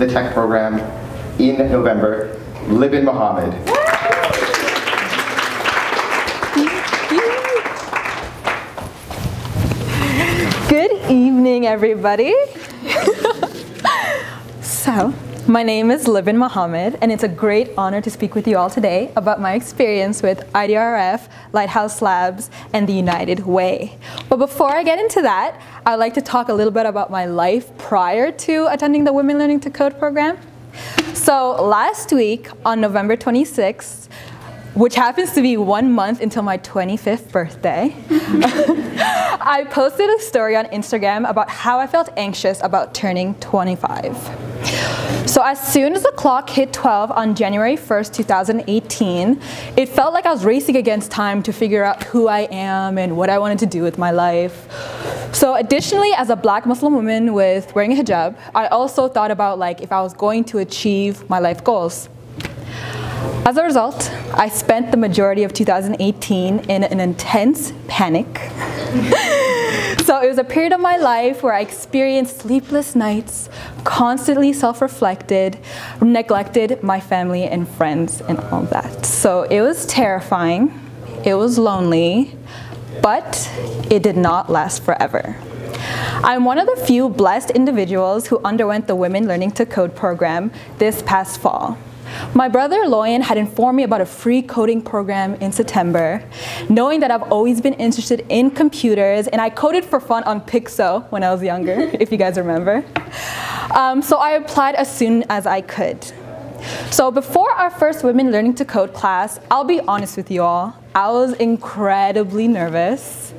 the tech program in November, Libin Mohammed. Good evening, everybody. So, my name is Libin Mohammed, and it's a great honor to speak with you all today about my experience with IDRF, Lighthouse Labs, and the United Way. But before I get into that, I'd like to talk a little bit about my life prior to attending the Women Learning to Code program. So last week, on November 26th, which happens to be 1 month until my 25th birthday, I posted a story on Instagram about how I felt anxious about turning 25. So as soon as the clock hit 12 on January 1st, 2018, it felt like I was racing against time to figure out who I am and what I wanted to do with my life. So additionally, as a Black Muslim woman with wearing a hijab, I also thought about if I was going to achieve my life goals. As a result, I spent the majority of 2018 in an intense panic. So it was a period of my life where I experienced sleepless nights, constantly self-reflected, neglected my family and friends and all that. So it was terrifying, it was lonely, but it did not last forever. I'm one of the few blessed individuals who underwent the Women Learning to Code program this past fall. My brother Loyan had informed me about a free coding program in September, knowing that I've always been interested in computers, and I coded for fun on Pixo when I was younger, if you guys remember. So I applied as soon as I could. So before our first Women Learning to Code class, I'll be honest with you all, I was incredibly nervous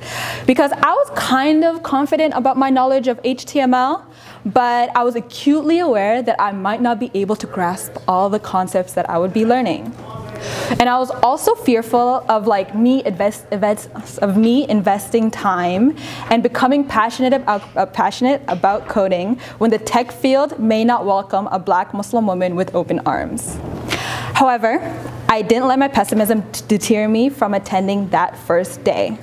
because I was kind of confident about my knowledge of HTML, but I was acutely aware that I might not be able to grasp all the concepts that I would be learning. And I was also fearful of me investing time and becoming passionate about coding when the tech field may not welcome a Black Muslim woman with open arms. However, I didn't let my pessimism deter me from attending that first day.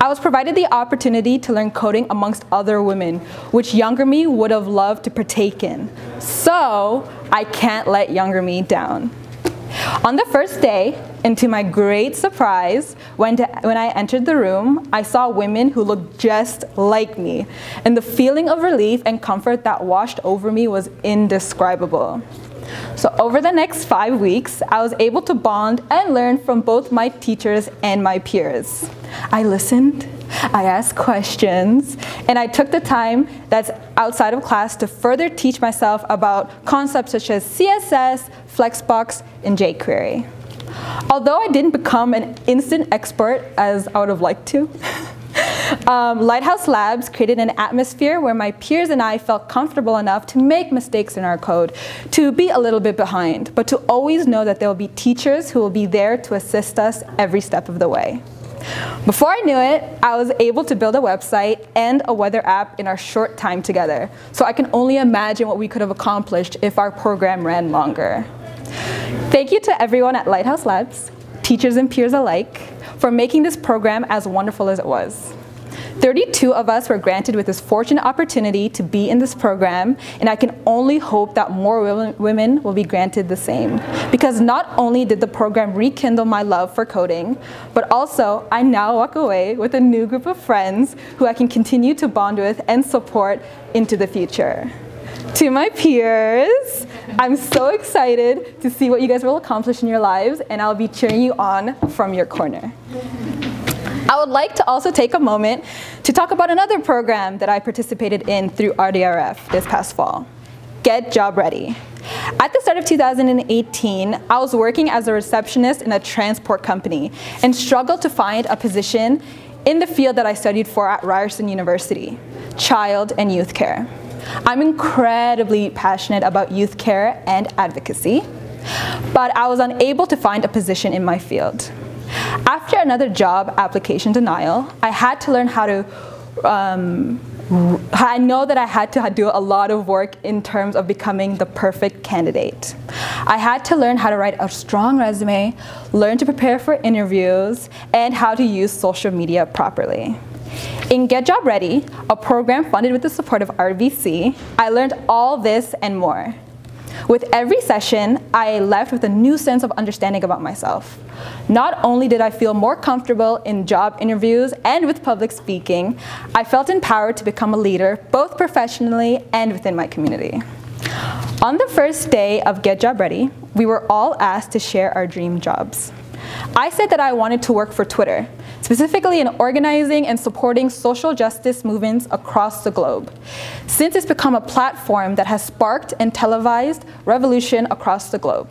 I was provided the opportunity to learn coding amongst other women, which younger me would have loved to partake in. So I can't let younger me down. On the first day, and to my great surprise, when I entered the room, I saw women who looked just like me, and the feeling of relief and comfort that washed over me was indescribable. So over the next 5 weeks, I was able to bond and learn from both my teachers and my peers. I listened, I asked questions, and I took the time that's outside of class to further teach myself about concepts such as CSS, Flexbox, and jQuery. Although I didn't become an instant expert as I would have liked to, Lighthouse Labs created an atmosphere where my peers and I felt comfortable enough to make mistakes in our code, to be a little bit behind, but to always know that there will be teachers who will be there to assist us every step of the way. Before I knew it, I was able to build a website and a weather app in our short time together, so I can only imagine what we could have accomplished if our program ran longer. Thank you to everyone at Lighthouse Labs, teachers and peers alike, for making this program as wonderful as it was. 32 of us were granted with this fortunate opportunity to be in this program, and I can only hope that more women will be granted the same. Because not only did the program rekindle my love for coding, but also I now walk away with a new group of friends who I can continue to bond with and support into the future. To my peers, I'm so excited to see what you guys will accomplish in your lives, and I'll be cheering you on from your corner. I would like to also take a moment to talk about another program that I participated in through RDRF this past fall, Get Job Ready. At the start of 2018, I was working as a receptionist in a transport company and struggled to find a position in the field that I studied for at Ryerson University, child and youth care. I'm incredibly passionate about youth care and advocacy, but I was unable to find a position in my field. After another job application denial, I had to learn how to, I know that I had to do a lot of work in terms of becoming the perfect candidate. I had to learn how to write a strong resume, learn to prepare for interviews, and how to use social media properly. In Get Job Ready, a program funded with the support of RVC, I learned all this and more. With every session, I left with a new sense of understanding about myself. Not only did I feel more comfortable in job interviews and with public speaking, I felt empowered to become a leader, both professionally and within my community. On the first day of Get Job Ready, we were all asked to share our dream jobs. I said that I wanted to work for Twitter, specifically in organizing and supporting social justice movements across the globe, since it's become a platform that has sparked and televised revolution across the globe.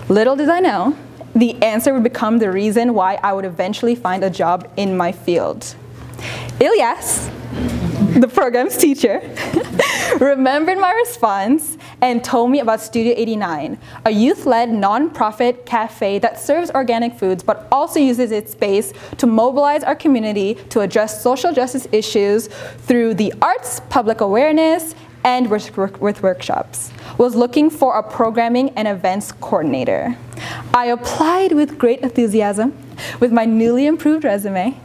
Little did I know, the answer would become the reason why I would eventually find a job in my field. Ilyas, the program's teacher, remembered my response and told me about Studio 89, a youth-led nonprofit cafe that serves organic foods but also uses its space to mobilize our community to address social justice issues through the arts, public awareness, and with workshops. Was looking for a programming and events coordinator. I applied with great enthusiasm with my newly improved resume.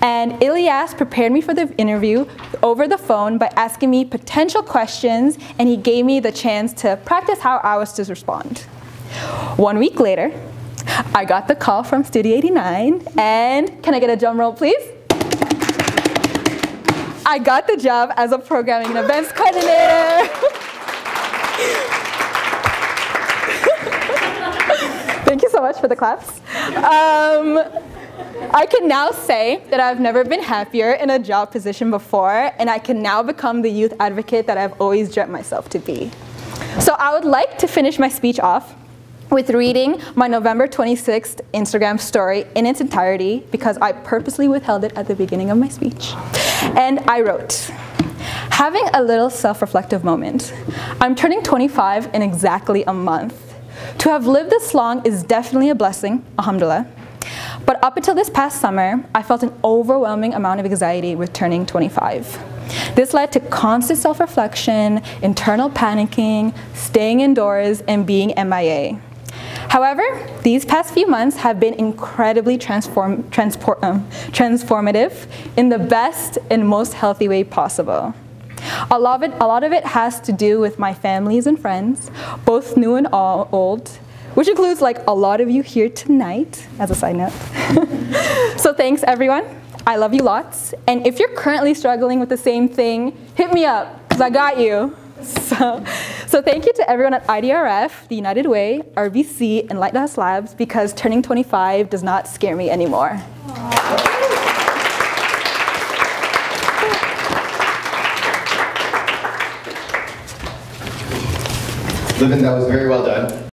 And Ilyas prepared me for the interview over the phone by asking me potential questions, and he gave me the chance to practice how I was to respond. 1 week later, I got the call from Studio 89, and can I get a drum roll, please? I got the job as a programming and events coordinator. Thank you so much for the claps. I can now say that I've never been happier in a job position before, and I can now become the youth advocate that I've always dreamt myself to be. So I would like to finish my speech off with reading my November 26th Instagram story in its entirety, because I purposely withheld it at the beginning of my speech. And I wrote, having a little self-reflective moment. I'm turning 25 in exactly a month. To have lived this long is definitely a blessing, alhamdulillah. But up until this past summer, I felt an overwhelming amount of anxiety with turning 25. This led to constant self-reflection, internal panicking, staying indoors, and being MIA. However, these past few months have been incredibly transformative in the best and most healthy way possible. A lot of it has to do with my families and friends, both new and old, which includes like a lot of you here tonight, as a side note. So thanks everyone, I love you lots. And if you're currently struggling with the same thing, hit me up, because I got you. So thank you to everyone at IDRF, the United Way, RBC, and Lighthouse Labs, because turning 25 does not scare me anymore. Libin, that was very well done.